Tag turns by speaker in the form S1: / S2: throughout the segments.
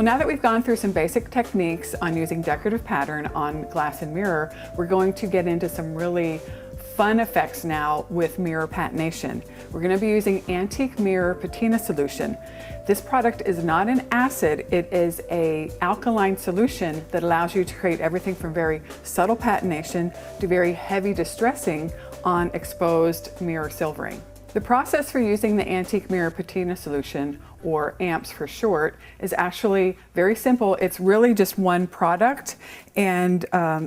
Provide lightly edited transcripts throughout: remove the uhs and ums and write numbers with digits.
S1: Well, now that we've gone through some basic techniques on using decorative pattern on glass and mirror, we're going to get into some really fun effects now with mirror patination. We're going to be using antique mirror patina solution. This product is not an acid, it is an alkaline solution that allows you to create everything from very subtle patination to very heavy distressing on exposed mirror silvering. The process for using the antique mirror patina solution, or AMPS for short, is actually very simple. It's really just one product, and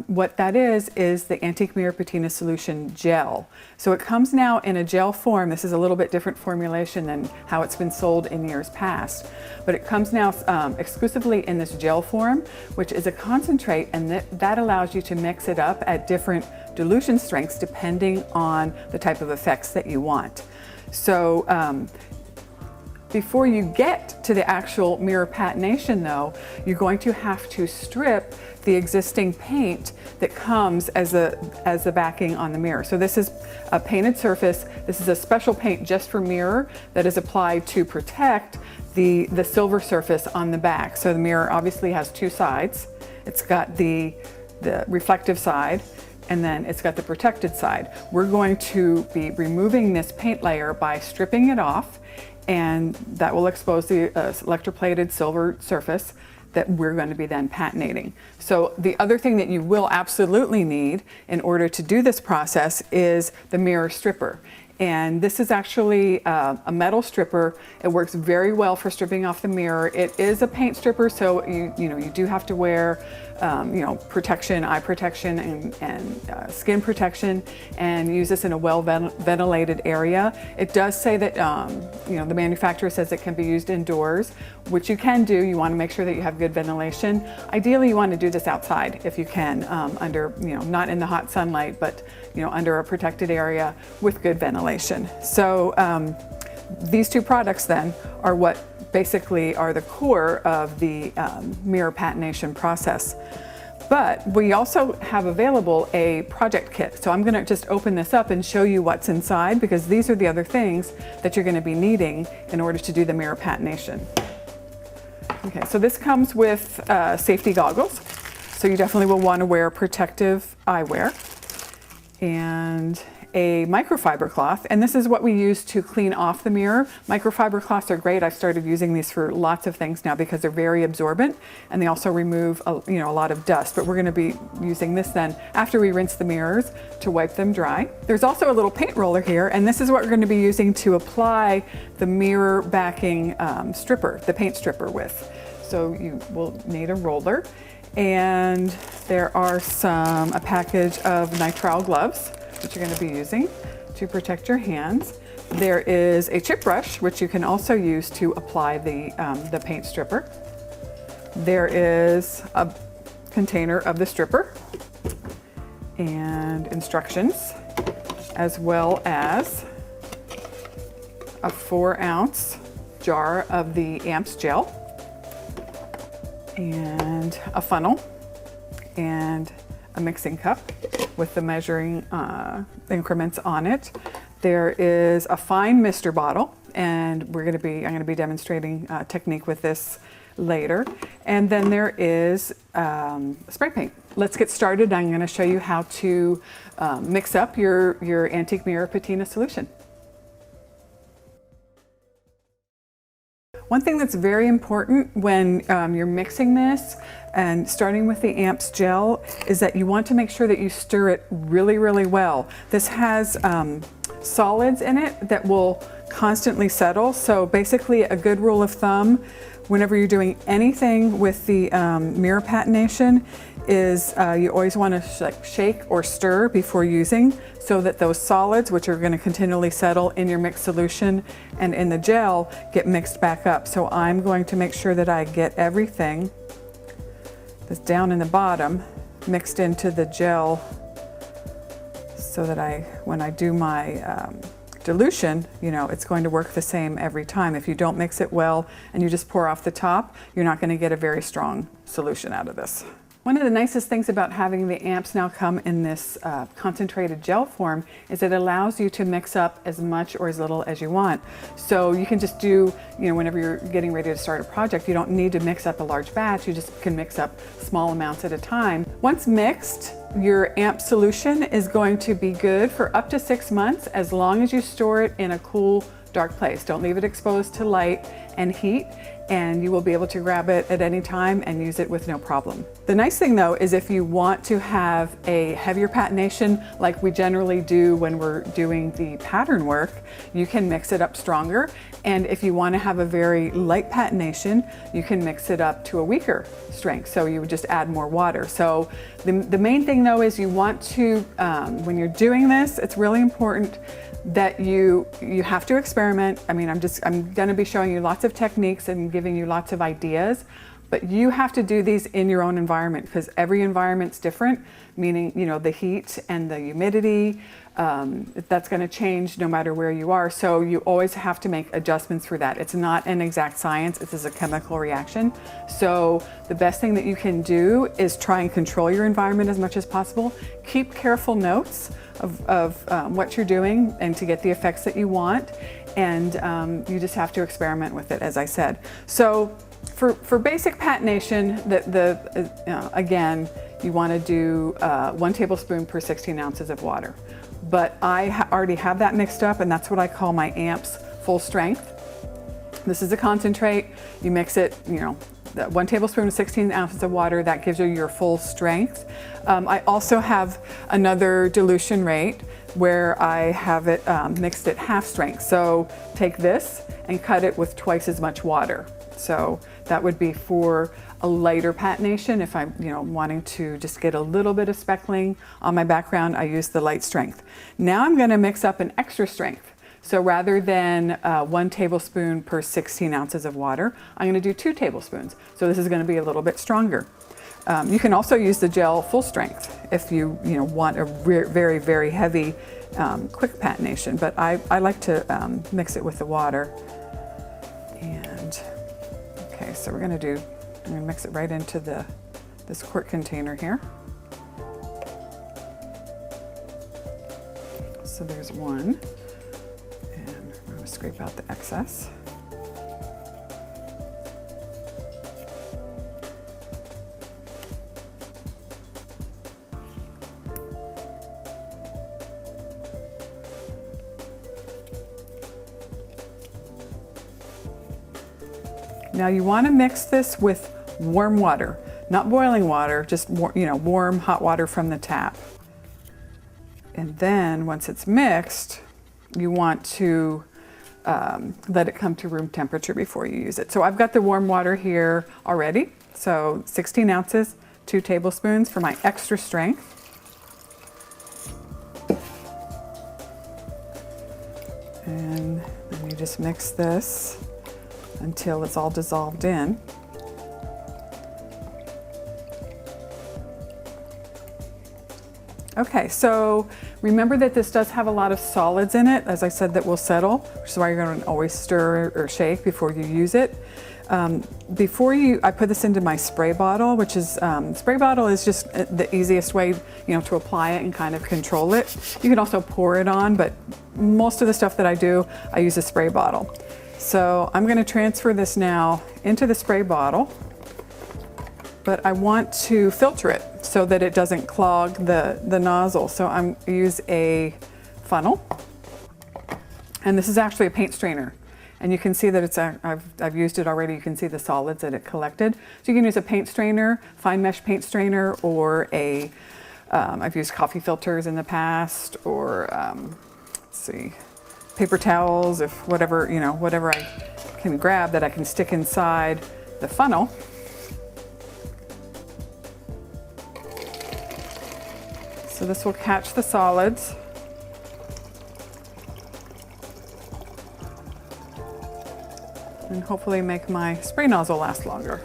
S1: what that is the antique mirror patina solution gel. So it comes now in a gel form. This is a little bit different formulation than how it's been sold in years past, but it comes now exclusively in this gel form, which is a concentrate, and that allows you to mix it up at different dilution strengths depending on the type of effects that you want. So before you get to the actual mirror patination though, you're going to have to strip the existing paint that comes as the backing on the mirror. So this is a painted surface. This is a special paint just for mirror that is applied to protect the silver surface on the back. So the mirror obviously has two sides. It's got the reflective side, and then it's got the protected side. We're going to be removing this paint layer by stripping it off, and that will expose the electroplated silver surface that we're going to be then patinating. So the other thing that you will absolutely need in order to do this process is the mirror stripper. And this is actually a metal stripper. It works very well for stripping off the mirror. It is a paint stripper, so you do have to wear protection, eye protection, and skin protection, and use this in a well ventilated area. It does say that the manufacturer says it can be used indoors, which you can do. You want to make sure that you have good ventilation. Ideally, you want to do this outside if you can, under not in the hot sunlight, but under a protected area with good ventilation. So these two products then are what basically are the core of the mirror patination process. But we also have available a project kit. So I'm going to just open this up and show you what's inside, because these are the other things that you're going to be needing in order to do the mirror patination. Okay, so this comes with safety goggles. So you definitely will want to wear protective eyewear, and a microfiber cloth, and this is what we use to clean off the mirror. Microfiber cloths are great. I've started using these for lots of things now because they're very absorbent, and they also remove a lot of dust. But we're going to be using this then after we rinse the mirrors to wipe them dry. There's also a little paint roller here, and this is what we're going to be using to apply the mirror backing stripper, the paint stripper with. So you will need a roller, and there are a package of nitrile gloves that you're going to be using to protect your hands. There is a chip brush, which you can also use to apply the paint stripper. There is a container of the stripper and instructions, as well as a 4-ounce jar of the AMPS gel, and a funnel, and a mixing cup with the measuring increments on it. There is a fine mister bottle, and I'm going to be demonstrating technique with this later. And then there is spray paint. Let's get started. I'm going to show you how to mix up your antique mirror patina solution. One thing that's very important when you're mixing this and starting with the AMPS gel is that you want to make sure that you stir it really, really well. This has solids in it that will constantly settle. So basically a good rule of thumb whenever you're doing anything with the mirror patination is you always want to shake or stir before using, so that those solids, which are going to continually settle in your mixed solution and in the gel, get mixed back up. So I'm going to make sure that I get everything that's down in the bottom mixed into the gel, so that when I do my dilution, it's going to work the same every time. If you don't mix it well and you just pour off the top, you're not going to get a very strong solution out of this. One of the nicest things about having the amps now come in this concentrated gel form is it allows you to mix up as much or as little as you want. So you can just do, whenever you're getting ready to start a project, you don't need to mix up a large batch, you just can mix up small amounts at a time. Once mixed, your amp solution is going to be good for up to 6 months as long as you store it in a cool, dark place. Don't leave it exposed to light and heat, and you will be able to grab it at any time and use it with no problem. The nice thing though is if you want to have a heavier patination like we generally do when we're doing the pattern work, you can mix it up stronger. And if you want to have a very light patination, you can mix it up to a weaker strength. So you would just add more water. So the main thing though is you want to, when you're doing this, it's really important that you have to experiment. I mean, I'm going to be showing you lots of techniques and giving you lots of ideas, but you have to do these in your own environment because every environment's different, meaning, the heat and the humidity, that's going to change no matter where you are. So you always have to make adjustments for that. It's not an exact science, it is a chemical reaction. So the best thing that you can do is try and control your environment as much as possible. Keep careful notes of what you're doing and to get the effects that you want. And you just have to experiment with it, as I said. So for basic patination, again, you want to do 1 tablespoon per 16 ounces of water. But I already have that mixed up, and that's what I call my amps full strength. This is a concentrate. You mix it, 1 tablespoon of 16 ounces of water, that gives you your full strength. I also have another dilution rate where I have it mixed at half strength. So take this and cut it with twice as much water. So that would be for a lighter patination. If I'm wanting to just get a little bit of speckling on my background, I use the light strength. Now I'm going to mix up an extra strength. So rather than 1 tablespoon per 16 ounces of water, I'm going to do 2 tablespoons. So this is going to be a little bit stronger. You can also use the gel full strength if you want a very, very heavy, quick patination. But I like to mix it with the water. And okay, so I'm going to mix it right into this quart container here. So there's one. And I'm going to scrape out the excess. Now you want to mix this with warm water, not boiling water, just warm hot water from the tap. And then once it's mixed, you want to let it come to room temperature before you use it. So I've got the warm water here already. So 16 ounces, 2 tablespoons for my extra strength. And then you just mix this until it's all dissolved in. Okay, so remember that this does have a lot of solids in it, as I said, that will settle, which is why you're going to always stir or shake before you use it. I put this into my spray bottle, which is, spray bottle is just the easiest way, to apply it and kind of control it. You can also pour it on, but most of the stuff that I do, I use a spray bottle. So I'm going to transfer this now into the spray bottle, but I want to filter it so that it doesn't clog the nozzle. So I'm use a funnel, and this is actually a paint strainer. And you can see that I've used it already. You can see the solids that it collected. So you can use a paint strainer, fine mesh paint strainer, or I've used coffee filters in the past, or let's see, paper towels, if whatever I can grab that I can stick inside the funnel. So this will catch the solids. And hopefully make my spray nozzle last longer.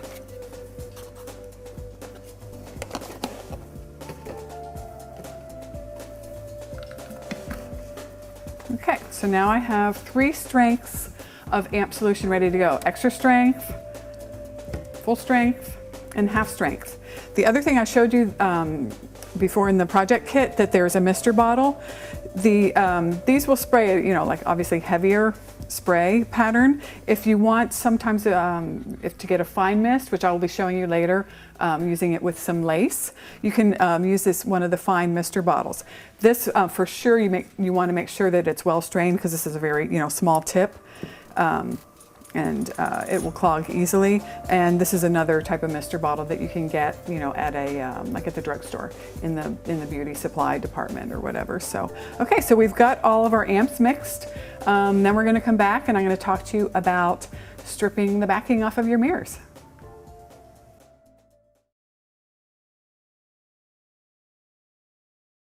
S1: Okay, so now I have 3 strengths of amp solution ready to go. Extra strength, full strength, and half strength. The other thing I showed you before in the project kit, that there's a mister bottle. These will spray, you know, like obviously heavier spray pattern. If you want sometimes if to get a fine mist, which I will be showing you later, using it with some lace, you can use one of the fine mister bottles. This for sure you want to make sure that it's well strained, because this is a very, you know, small tip. And it will clog easily. And this is another type of mister bottle that you can get, you know, at a like at the drugstore in the beauty supply department or whatever. So okay, so we've got all of our amps mixed. Then we're going to come back and I'm going to talk to you about stripping the backing off of your mirrors.